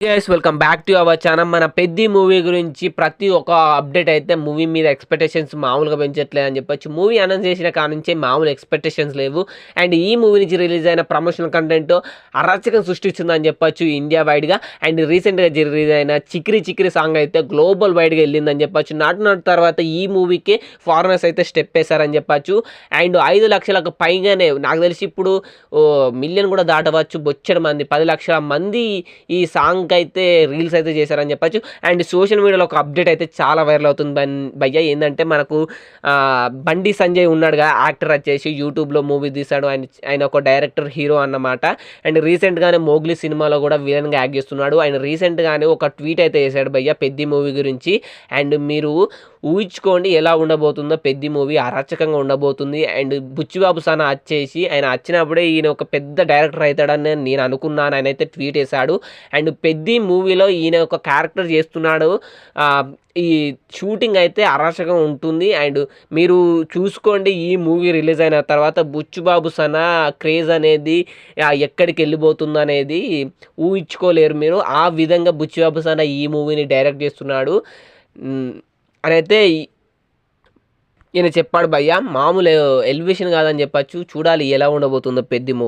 Guys welcome back to our channel. మన Peddi movie గురించి ప్రతి ఒక్క అప్డేట్ అయితే మూవీ మీద ఎక్స్పెక్టేషన్స్ మామూలుగా పెంచట్లేదు అని చెప్పొచ్చు. మూవీ అనౌన్స్ చేసిన కాడ నుంచే మామూలు ఎక్స్పెక్టేషన్స్ లేవు. అండ్ ఈ మూవీ నుంచి రిలీజ్ అయిన ప్రమోషనల్ కంటెంట్ అరాచకం సృష్టిస్తుందని చెప్పొచ్చు ఇండియా వైడ్గా. అండ్ రీసెంట్గా రిలీజ్ అయిన చిక్రీ చిక్రీ సాంగ్ అయితే గ్లోబల్ వైడ్గా వెళ్ళిందని చెప్పొచ్చు. నాటు తర్వాత ఈ మూవీకి ఫారినర్స్ అయితే స్టెప్ వేశారని చెప్పొచ్చు. అండ్ 5 లక్షలకు పైగానే నాకు తెలిసి ఇప్పుడు మిలియన్ కూడా దాటవచ్చు. బొచ్చడి మంది 10 లక్షల మంది ఈ సాంగ్ అయితే రీల్స్ అయితే చేశారని చెప్పొచ్చు. అండ్ సోషల్ మీడియాలో ఒక అప్డేట్ అయితే చాలా వైరల్ అవుతుంది భయ్య. ఏంటంటే మనకు బండి సంజయ్ ఉన్నాడుగా, యాక్టర్ వచ్చేసి యూట్యూబ్లో మూవీ తీశాడు. ఆయన ఒక డైరెక్టర్ హీరో అన్నమాట. అండ్ రీసెంట్గానే మోగ్లీ సినిమాలో కూడా విలన్గా యాక్ట్ చేస్తున్నాడు. ఆయన రీసెంట్గానే ఒక ట్వీట్ అయితే చేశాడు భయ్య పెద్ది మూవీ గురించి. అండ్ మీరు ఊహించుకోండి ఎలా ఉండబోతుందో. పెద్ది మూవీ అరాచకంగా ఉండబోతుంది. అండ్ బుచ్చిబాబు సానా వచ్చేసి ఆయన వచ్చినప్పుడే ఈయన ఒక పెద్ద డైరెక్టర్ అవుతాడని నేను అనుకున్నాను ఆయన అయితే ట్వీట్ చేశాడు. అండ్ పెద్ది మూవీలో ఈయన ఒక క్యారెక్టర్ చేస్తున్నాడు. ఈ షూటింగ్ అయితే అరాచకం ఉంటుంది. అండ్ మీరు చూసుకోండి ఈ మూవీ రిలీజ్ అయిన తర్వాత బుచ్చిబాబు సనా క్రేజ్ అనేది ఎక్కడికి వెళ్ళిపోతుంది అనేది ఊహించుకోలేరు మీరు. ఆ విధంగా బుచ్చిబాబు సనా ఈ మూవీని డైరెక్ట్ చేస్తున్నాడు అని అయితే ఈయన చెప్పాడు భయ్య. మామూలు ఎలివేషన్ కాదని చెప్పచ్చు. చూడాలి ఎలా ఉండబోతుందో పెద్ది మూవీ.